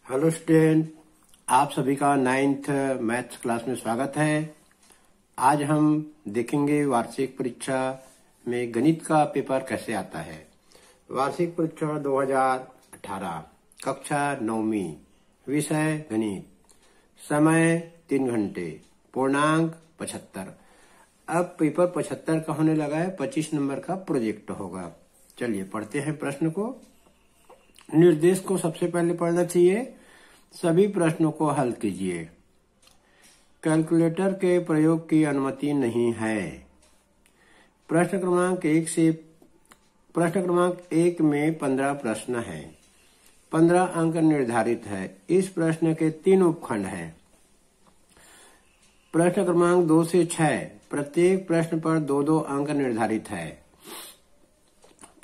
Hello student, आप सभी का 9th मैथ्स क्लास में स्वागत है। आज हम देखेंगे वार्षिक परीक्षा में गणित का पेपर कैसे आता है। वार्षिक परीक्षा 2018, कक्षा 9वीं, विषय गणित, समय 3 घंटे, पूर्णांक 75। अब पेपर 75 का होने लगा है, 25 नंबर का प्रोजेक्ट होगा। चलिए पढ़ते हैं प्रश्न को। निर्देश को सबसे पहले पढ़ना चाहिए। सभी प्रश्नों को हल कीजिए। कैलकुलेटर के प्रयोग की अनुमति नहीं है। प्रश्न क्रमांक 1 में 15 प्रश्न है। 15 अंक निर्धारित है। इस प्रश्न के 3 उपखंड हैं। प्रश्न क्रमांक 2 से 6, प्रत्येक प्रश्न पर 2-2 अंक निर्धारित है।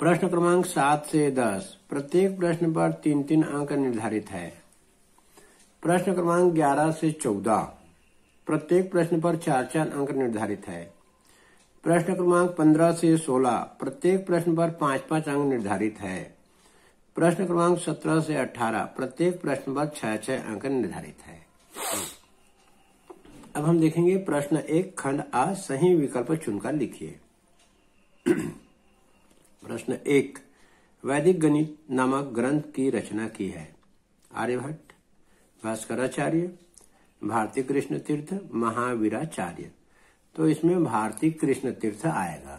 प्रश्न क्रमांक 7 से 10, प्रत्येक प्रश्न पर 3-3 अंक निर्धारित है। प्रश्न क्रमांक 11 से 14, प्रत्येक प्रश्न पर 4-4 अंक निर्धारित है। प्रश्न क्रमांक 15 से 16, प्रत्येक प्रश्न पर 5-5 अंक निर्धारित है। प्रश्न क्रमांक 17 से 18, प्रत्येक प्रश्न पर 6-6 अंक निर्धारित है। अब हम देखेंगे प्रश्न 1, खंड आ, सही विकल्प चुनकर लिखिए। प्रश्न 1, वैदिक गणित नामक ग्रंथ की रचना की है। आर्यभट्ट, भास्कराचार्य, भारती कृष्ण तीर्थ, महावीराचार्य। तो इसमें भारती कृष्ण तीर्थ आएगा।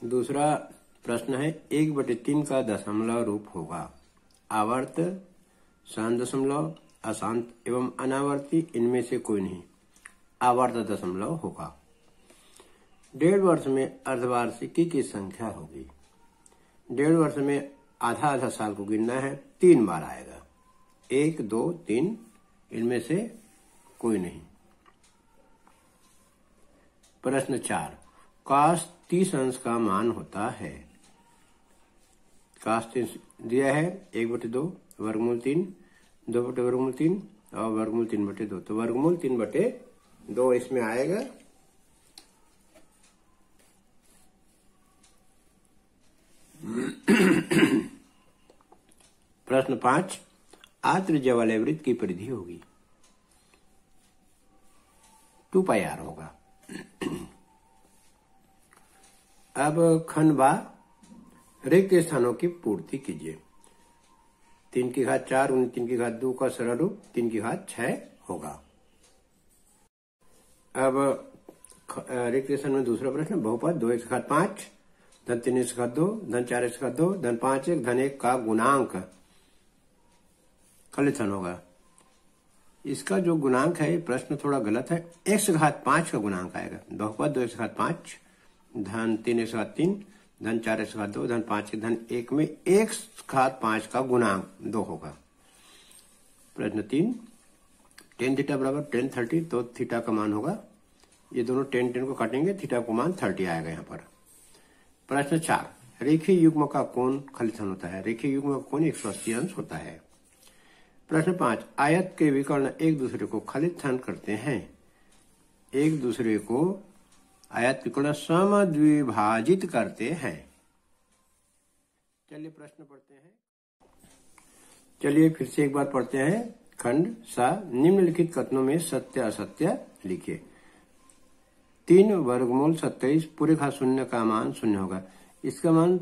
दूसरा प्रश्न है, 1/3 का दशमलव रूप होगा। आवर्त, शांत दशमलव, अशांत एवं अनावर्ती, इनमें से कोई नहीं। आवर्त दशमलव होगा। 1.5 वर्ष में अर्धवार्षिकी की संख्या होगी। 1.5 वर्ष में आधा साल को गिनना है, 3 बार आएगा। 1, 2, 3, इनमें से कोई नहीं। प्रश्न 4, cos 30 अंश का मान होता है। cos 30 दिया है 1/2, वर्गमूल 3, 2/3 और वर्गमूल 3/2। तो वर्गमूल 3/2 इसमें आएगा। प्रश्न 5, त्रिज्या वाले वृत्त की परिधि होगी। 2πr होगा। अब खंड बा, रिक्त स्थानों की पूर्ति कीजिए। 3 की घात 4 × 3 की घात 2 का सरल रूप 3 की घात 6 होगा। अब रिक्त स्थान में दूसरा प्रश्न, बहुपद 2x की घात 5, धन 3x की घात 2, धन 4x की घात 2, धन 5x, धन 1 का गुणांक खलिथन होगा। इसका जो गुणांक है, प्रश्न थोड़ा गलत है। x की घात 5 का गुणांक आएगा। बहुपद 2x की घात 5, धन 3x की घात 3, धन 4x की घात 2, धन 5 के धन 1 में x की घात 5 का गुणांक 2 होगा। प्रश्न 3, tan थीटा बराबर tan 30, तो थीटा का मान होगा, ये दोनों tan को काटेंगे, थीटा का मान 30 आएगा यहाँ पर। प्रश्न 4, रेखीय युग्म का कोण खलिथन होता है। रेखीय युग्म का कोण 180 अंश होता है। प्रश्न 5, आयत के विकर्ण एक दूसरे को खलिथन करते हैं। एक दूसरे को आयत विकर्ण समद्विभाजित करते हैं। चलिए प्रश्न पढ़ते हैं। चलिए फिर से एक बार पढ़ते हैं। खंड सा, निम्नलिखित कथनों में सत्य असत्य लिखिए। 3 वर्गमूल 27 पूरे घात 0 का मान 0 होगा। इसका मान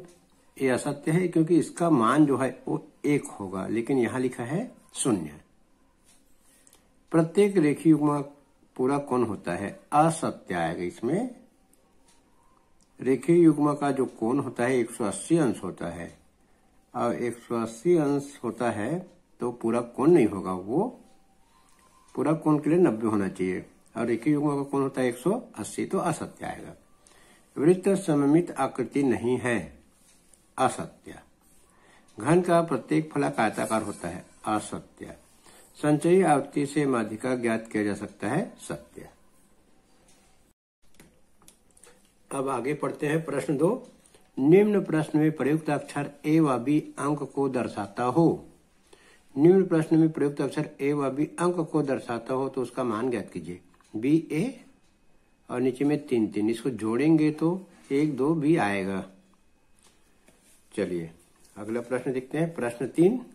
ये असत्य है, क्योंकि इसका मान जो है वो 1 होगा, लेकिन यहां लिखा है 0। प्रत्येक रेखीय युग्म पूरा कोण होता है। असत्य आएगा इसमें। रेखीय युग्म का जो कोण होता है 180 अंश होता है, और 180 अंश होता है तो पूरा कोण नहीं होगा, वो पूरा कोण के लिए 90 होना चाहिए, और रेखीय युग्म का कोण होता है 180, तो असत्य आएगा। वृत्त सममित आकृति नहीं है। असत्य। घन का प्रत्येक फलक आयताकार होता है। असत्य। संचयी आवृत्ति से माध्यिका ज्ञात किया जा सकता है। सत्य। अब आगे पढ़ते हैं। प्रश्न 2, निम्न प्रश्न में प्रयुक्त अक्षर ए व बी अंक को दर्शाता हो। निम्न प्रश्न में प्रयुक्त अक्षर ए व बी अंक को दर्शाता हो तो उसका मान ज्ञात कीजिए। बी ए और नीचे में 3-3, इसको जोड़ेंगे तो 1, 2 भी आएगा। चलिए अगला प्रश्न देखते हैं। प्रश्न 3,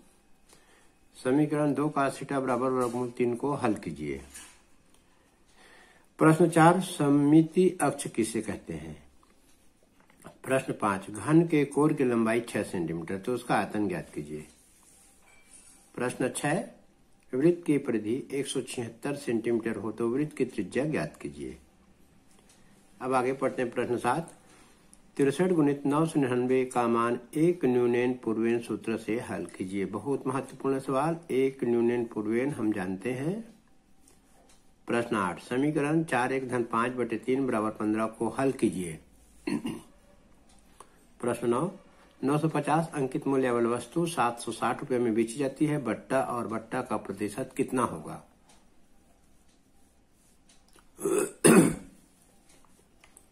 समीकरण 2 cos थीटा बराबर वर्गमूल 3 को हल कीजिए। प्रश्न 4, सममिति अक्ष किसे कहते हैं। प्रश्न 5, घन के कोर की लंबाई 6 सेंटीमीटर, तो उसका आयतन ज्ञात कीजिए। प्रश्न 6, वृत्त की परिधि 176 सेंटीमीटर हो तो वृत्त की त्रिज्या ज्ञात कीजिए। अब आगे पढ़ते हैं। प्रश्न 7, 63 गुणित 999 का मान एक न्यूनन पूर्वेन सूत्र से हल कीजिए। बहुत महत्वपूर्ण सवाल। एक न्यूनन पूर्वेन हम जानते हैं। प्रश्न 8, समीकरण 4(1) - 5/3 बराबर 15 को हल कीजिए। प्रश्न 9, 950 अंकित मूल्य वाली वस्तु 760 रुपये में बेची जाती है। बट्टा और बट्टा का प्रतिशत कितना होगा।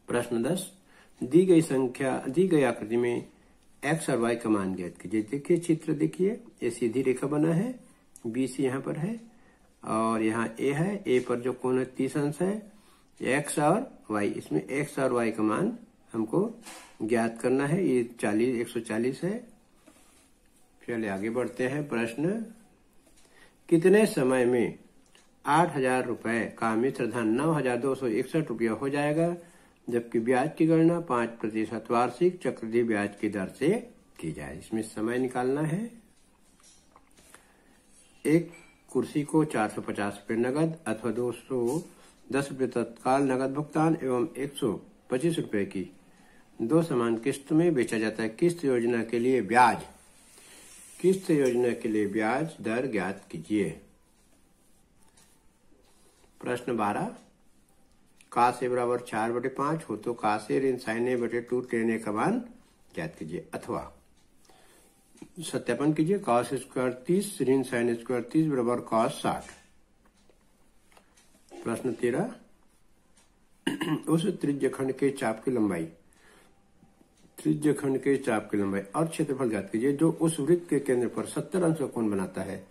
प्रश्न 10, दी गई आकृति में x और y का मान ज्ञात कीजिए। देखिए चित्र, देखिए ये सीधी रेखा बना है, BC यहाँ पर है और यहाँ A है। A पर जो कोण है 30 अंश है। x और y, इसमें x और y का मान हमको ज्ञात करना है। ये 140 है। चलिए आगे बढ़ते हैं। प्रश्न, कितने समय में 8000 रुपए का मिश्र धन 9261 रुपया हो जाएगा, जबकि ब्याज की गणना 5% वार्षिक चक्रवृद्धि ब्याज की दर से की जाए। इसमें समय निकालना है। एक कुर्सी को 450 रुपये नगद अथवा 210 रुपये तत्काल नगद भुगतान एवं 125 रुपये की 2 समान किस्त में बेचा जाता है। किस्त योजना के लिए ब्याज दर ज्ञात कीजिए। प्रश्न 12, cos A बराबर 4/5 हो तो cos A ऋण sin A/2 tan A का मान ज्ञात कीजिए। अथवा सत्यापन कीजिए। cos स्क्वायर 30 ऋण sin स्क्वायर 30 बराबर cos 60। प्रश्न 13, उस त्रिज्यखंड के चाप की लंबाई और क्षेत्रफल ज्ञात कीजिए जो उस वृत्त के केंद्र पर 70 अंश का कोण बनाता है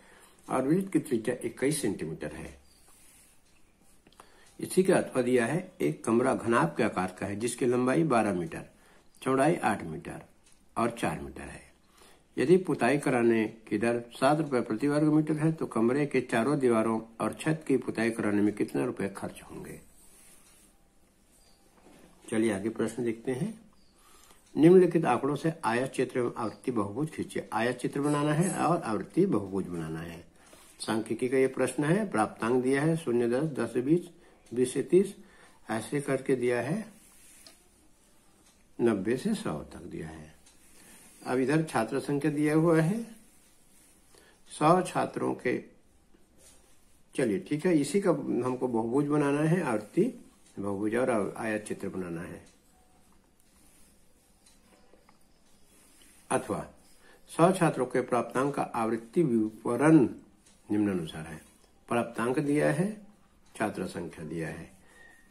और वृत्त की त्रिज्या 21 सेंटीमीटर है। इसी का अथवा दिया है। एक कमरा घनाभ के आकार का है जिसकी लंबाई 12 मीटर, चौड़ाई 8 मीटर और 4 मीटर है। यदि पुताई कराने की दर 7 रुपए प्रति वर्ग मीटर है तो कमरे के चारों दीवारों और छत की पुताई कराने में कितने रुपए खर्च होंगे। चलिए आगे प्रश्न देखते हैं। निम्नलिखित आंकड़ों से आयत चित्र एवं आवृत्ति बहुभुज खींचिए। आयत चित्र बनाना है और आवृत्ति बहुभुज बनाना है। सांख्यिकी का ये प्रश्न है। प्राप्तांक दिया है 0, 10, 10 से 20, 20 से 30, ऐसे करके दिया है 90 से 100 तक दिया है। अब इधर छात्र संख्या दिया हुआ है 100 छात्रों के। चलिए ठीक है, इसी का हमको बहुभुज बनाना है, आवृत्ति बहुभुज और आयत चित्र बनाना है। अथवा 100 छात्रों के प्राप्तांक का आवृत्ति विवरण निम्नानुसार है। प्राप्तांक दिया है, छात्र संख्या दिया है।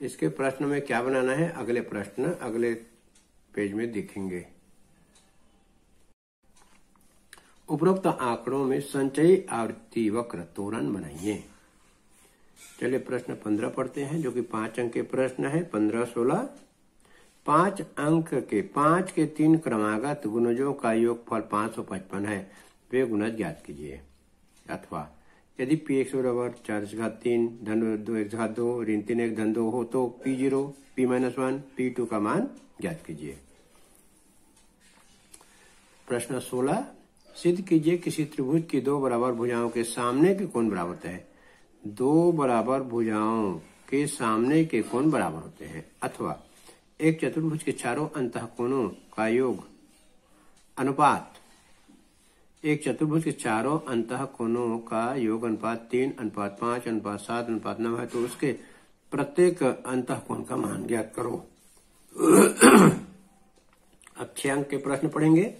इसके प्रश्न में क्या बनाना है, अगले प्रश्न अगले पेज में दिखेंगे। उपरोक्त आंकड़ों में संचयी आवृत्ति वक्र तोरण बनाइए। चलिए प्रश्न 15 पढ़ते हैं, जो कि 5 अंक के प्रश्न है। 15, 16, 5 अंक के 5 के 3 क्रमागत गुणजों का योगफल 555 है, वे गुणज ज्ञात कीजिए। अथवा यदि Px बराबर 4/3 धन 2x/2 ऋण 3x धन 2 हो तो P0, P-1, P2 का मान ज्ञात कीजिए। प्रश्न 16, सिद्ध कीजिए किसी त्रिभुज की 2 बराबर भुजाओं के सामने के कोण बराबर होते हैं। 2 बराबर भुजाओं के सामने के कोण बराबर होते हैं। अथवा एक चतुर्भुज के चारों अंतःकोणों का योग अनुपात, एक चतुर्भुज के चारों अंतःकोणों का योग अनुपात 3:5, 7, 9 है तो उसके प्रत्येक अंतःकोण का मान ज्ञात करो। अब 6 अंक के प्रश्न पढ़ेंगे।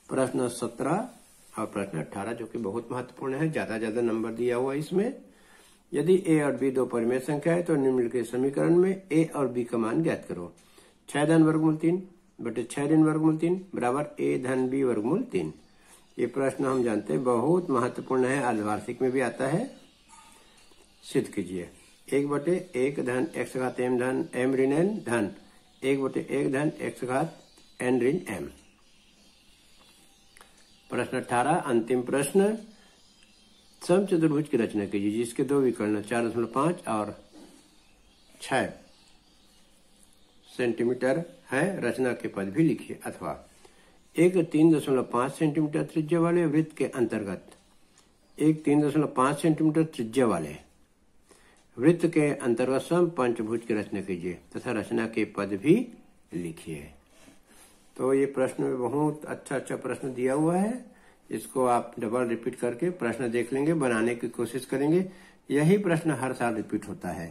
प्रश्न 17 और प्रश्न 18, जो कि बहुत महत्वपूर्ण है, ज्यादा नंबर दिया हुआ इसमें। यदि a और b 2 परिमेय संख्या है तो निम्नलिखित समीकरण में a और b का मान ज्ञात करो। 6 धन वर्गमूल 3 बटे 6 ऋण वर्गमूल 3 बराबर a धन b वर्गमूल 3। ये प्रश्न हम जानते हैं बहुत महत्वपूर्ण है, अर्धवार्षिक में भी आता है। सिद्ध कीजिए। 1/1 धन x घात m धन m ऋण n धन 1/1 धन x घात n ऋण m। प्रश्न 18 अंतिम प्रश्न, समचतुर्भुज की रचना कीजिए जिसके दो विकर्ण 4.5 और 6 सेंटीमीटर है, रचना के पद भी लिखिए। अथवा एक 3.5 सेंटीमीटर त्रिज्या वाले वृत्त के अंतर्गत एक 3.5 सेंटीमीटर त्रिज्या वाले वृत्त के अंतर्गत समपंचभुज की रचना कीजिए तथा रचना के पद भी लिखिए। तो ये प्रश्न में बहुत अच्छा प्रश्न दिया हुआ है, इसको आप डबल रिपीट करके प्रश्न देख लेंगे, बनाने की कोशिश करेंगे। यही प्रश्न हर साल रिपीट होता है।